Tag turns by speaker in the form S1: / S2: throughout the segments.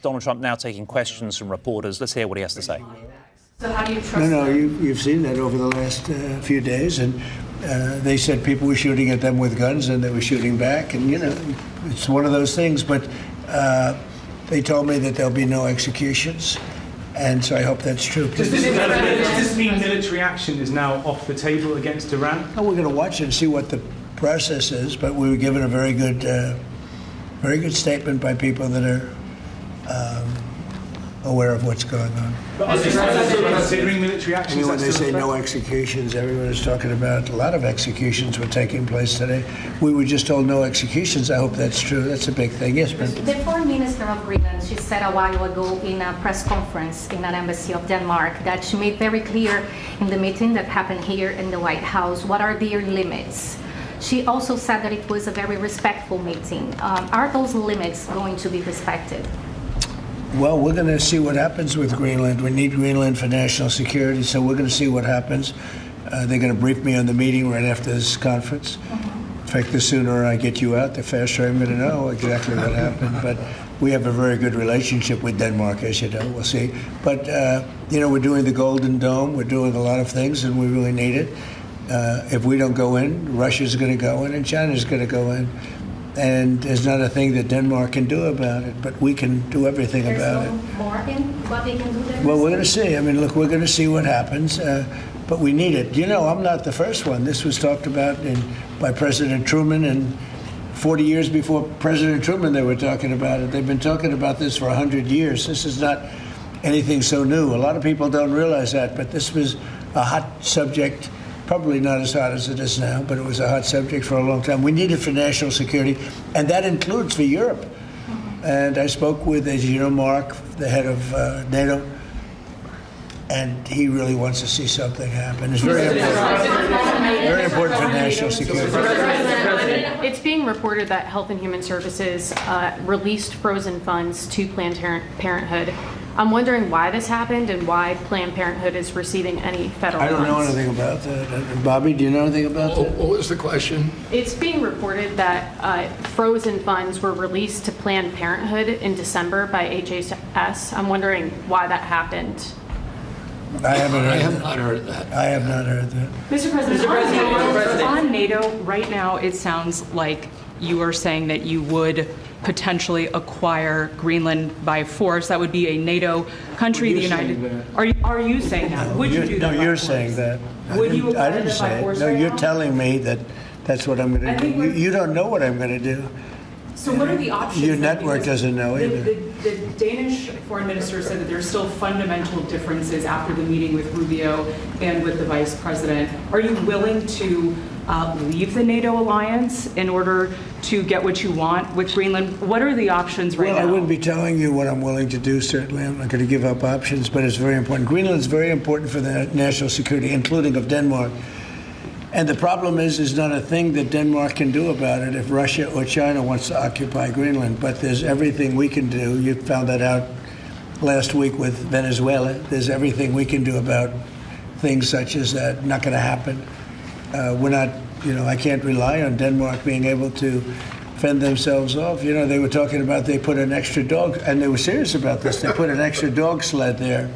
S1: Donald Trump now taking questions from reporters. Let's hear what he has to say.
S2: So how do you trust
S3: you've seen that over the last few days, and they said people were shooting at them with guns and they were shooting back, and it's one of those things, but they told me that there'll be no executions, and so I hope that's true.
S4: Does this mean military action is now off the table against Iran?
S3: Well, we're going to watch it and see what the process is, but we were given a very good statement by people that are aware of what's going on.
S4: But considering military action,
S3: when they say no executions, everyone is talking about a lot of executions were taking place today. We were just told no executions. I hope that's true. That's a big thing. Yes, ma'am.
S2: The Foreign Minister of Greenland, she said a while ago in a press conference in an embassy of Denmark that she made very clear in the meeting that happened here in the White House what are their limits. She also said that it was a very respectful meeting. Are those limits going to be respected?
S3: Well, we're going to see what happens with Greenland. We need Greenland for national security, so we're going to see what happens. They're going to brief me on the meeting right after this conference. In fact, the sooner I get you out, the faster I'm going to know exactly what happened. But we have a very good relationship with Denmark, as you know. We'll see. But, we're doing the Golden Dome. We're doing a lot of things, and we really need it. If we don't go in, Russia's going to go in, and China's going to go in. And there's not a thing that Denmark can do about it, but we can do everything about it.
S2: There's no more in what they can do there?
S3: Well, we're going to see. I mean, look, we're going to see what happens, but we need it. I'm not the first one. This was talked about by President Truman, and 40 years before President Truman, they were talking about it. They've been talking about this for 100 years. This is not anything so new. A lot of people don't realize that, but this was a hot subject. Probably not as hot as it is now, but it was a hot subject for a long time. We need it for national security, and that includes for Europe. And I spoke with, as you know, Mark, the head of NATO, and he really wants to see something happen. It's very important for national security.
S5: It's being reported that Health and Human Services released frozen funds to Planned Parenthood. I'm wondering why this happened and why Planned Parenthood is receiving any federal funds.
S3: I don't know anything about that. Bobby, do you know anything about that?
S6: What was the question?
S5: It's being reported that frozen funds were released to Planned Parenthood in December by HHS. I'm wondering why that happened.
S3: I have
S6: not heard that.
S3: I have not heard that.
S7: Mr. President, on NATO, right now it sounds like you are saying that you would potentially acquire Greenland by force. That would be a NATO country. The United. Are you saying that?
S3: No,
S7: would you do that?
S3: No, you're saying that.
S7: Would you
S3: I
S7: acquire
S3: didn't
S7: them by
S3: say it.
S7: force?
S3: No,
S7: right
S3: you're
S7: now?
S3: telling me that that's what I'm going to do. You don't know what I'm going to do.
S7: So what are the options?
S3: Your network doesn't know either.
S7: The Danish foreign minister said that there's still fundamental differences after the meeting with Rubio and with the vice president. Are you willing to leave the NATO alliance in order to get what you want with Greenland? What are the options right now?
S3: Well, I wouldn't be telling you what I'm willing to do, certainly. I'm not going to give up options, but it's very important. Greenland's very important for the national security, including of Denmark. And the problem is not a thing that Denmark can do about it if Russia or China wants to occupy Greenland. But there's everything we can do. You found that out last week with Venezuela. There's everything we can do about things such as that. Not going to happen. We're not, I can't rely on Denmark being able to fend themselves off. They were talking about they put an extra dog, and they were serious about this. They put an extra dog sled there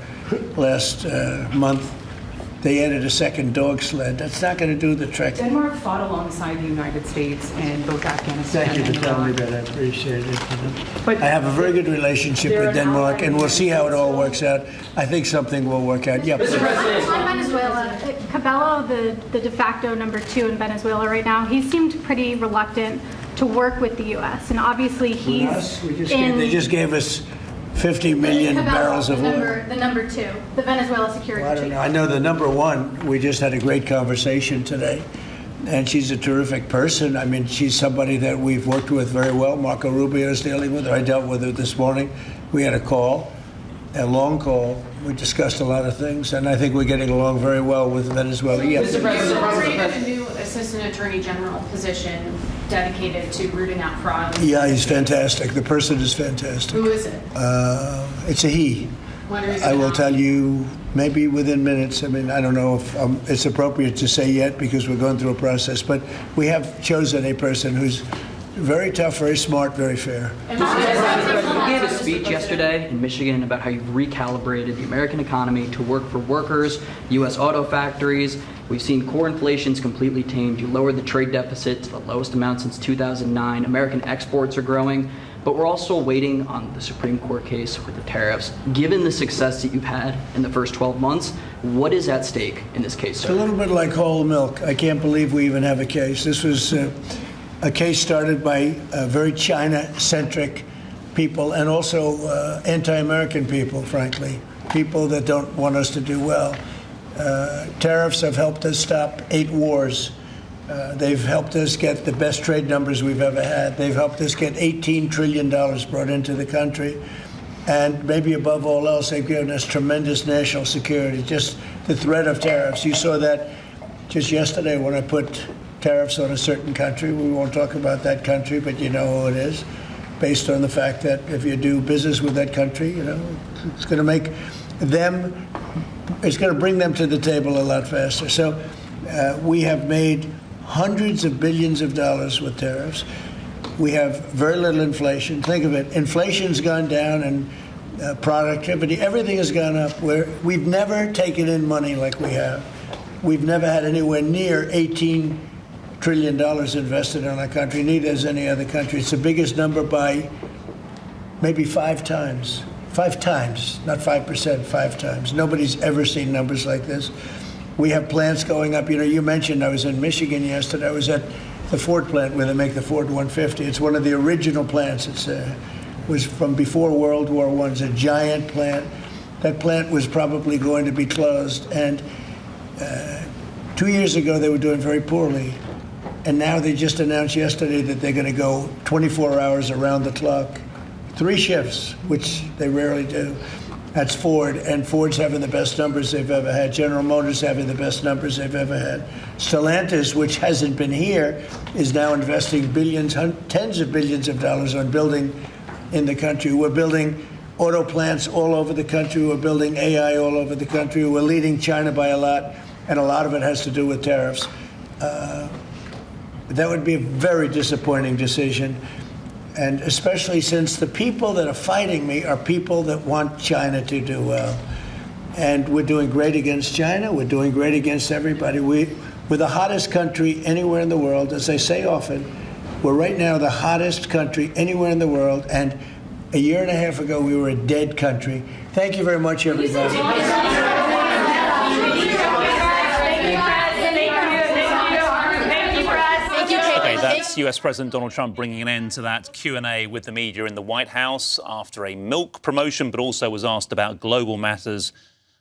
S3: last month. They added a second dog sled. That's not going to do the trick.
S7: Denmark fought alongside the United States in both Afghanistan
S3: Thank you
S7: and
S3: for telling me
S7: Iraq.
S3: that. I appreciate it.
S7: But
S3: I have a very good relationship with Denmark, and we'll see how it all works out. I think something will work out. Yep.
S8: On Venezuela, Cabello, the de facto number 2 in Venezuela right now, he seemed pretty reluctant to work with the U.S. And obviously he's
S3: They just gave us 50 million barrels of oil.
S8: The number 2, the Venezuela security
S3: Well, I don't
S8: chief.
S3: know. I know the number 1. We just had a great conversation today, and she's a terrific person. I mean, she's somebody that we've worked with very well. Marco Rubio is dealing with her. I dealt with her this morning. We had a long call. We discussed a lot of things, and I think we're getting along very well with Venezuela. Yeah.
S5: Mr. President, created a new Assistant Attorney General position dedicated to rooting out fraud.
S3: Yeah, he's fantastic. The person is fantastic.
S5: Who is it?
S3: It's a he.
S5: When are you
S3: I will
S5: gonna-
S3: tell you maybe within minutes. I mean, I don't know if it's appropriate to say yet because we're going through a process, but we have chosen a person who's very tough, very smart, very fair.
S5: And
S9: speech yesterday in Michigan about how you've recalibrated the American economy to work for workers, U.S. auto factories. We've seen core inflation's completely tamed. You lowered the trade deficit to the lowest amount since 2009. American exports are growing. But we're also waiting on the Supreme Court case with the tariffs. Given the success that you've had in the first 12 months, what is at stake in this case, sir?
S3: It's a little bit like whole milk. I can't believe we even have a case. This was a case started by very China-centric people and also anti-American people, frankly, people that don't want us to do well. Tariffs have helped us stop 8 wars. They've helped us get the best trade numbers we've ever had. They've helped us get $18 trillion brought into the country. And maybe above all else, they've given us tremendous national security. Just the threat of tariffs. You saw that just yesterday when I put tariffs on a certain country. We won't talk about that country, but you know who it is, based on the fact that if you do business with that country, you know, it's going to make them, it's going to bring them to the table a lot faster. So we have made hundreds of billions of dollars with tariffs. We have very little inflation. Think of it. Inflation's gone down and productivity, everything has gone up. We've never taken in money like we have. We've never had anywhere near $18 trillion invested in our country, neither has any other country. It's the biggest number by maybe 5 times. 5 times, not 5%, 5 times. Nobody's ever seen numbers like this. We have plants going up. You know, you mentioned I was in Michigan yesterday. I was at the Ford plant where they make the Ford 150. It's one of the original plants. It was from before World War I. It's a giant plant. That plant was probably going to be closed. And 2 years ago, they were doing very poorly. And now they just announced yesterday that they're going to go 24 hours around the clock, 3 shifts, which they rarely do. That's Ford, and Ford's having the best numbers they've ever had. General Motors having the best numbers they've ever had. Stellantis, which hasn't been here, is now investing billions, tens of billions of dollars on building in the country. We're building auto plants all over the country. We're building AI all over the country. We're leading China by a lot, and a lot of it has to do with tariffs. That would be a very disappointing decision. And especially since the people that are fighting me are people that want China to do well. And we're doing great against China. We're doing great against everybody. We're the hottest country anywhere in the world. As I say often, we're right now the hottest country anywhere in the world. And a year and a half ago, we were a dead country. Thank you very much, everybody.
S1: That's US President Donald Trump bringing an end to that Q&A with the media in the White House after a milk promotion, but also was asked about global matters,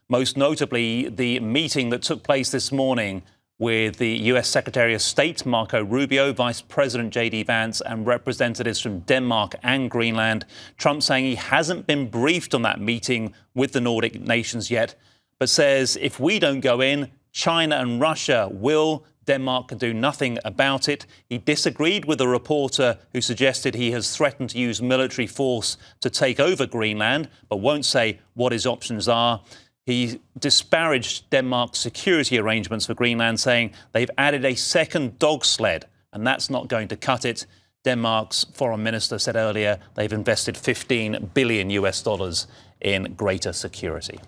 S1: most notably the meeting that took place this morning with the US Secretary of State, Marco Rubio, Vice President J.D. Vance, and representatives from Denmark and Greenland. Trump saying he hasn't been briefed on that meeting with the Nordic nations yet, but says if we don't go in, China and Russia will. Denmark can do nothing about it. He disagreed with a reporter who suggested he has threatened to use military force to take over Greenland, but won't say what his options are. He disparaged Denmark's security arrangements for Greenland, saying they've added a second dog sled, and that's not going to cut it. Denmark's foreign minister said earlier they've invested $15 billion in greater security.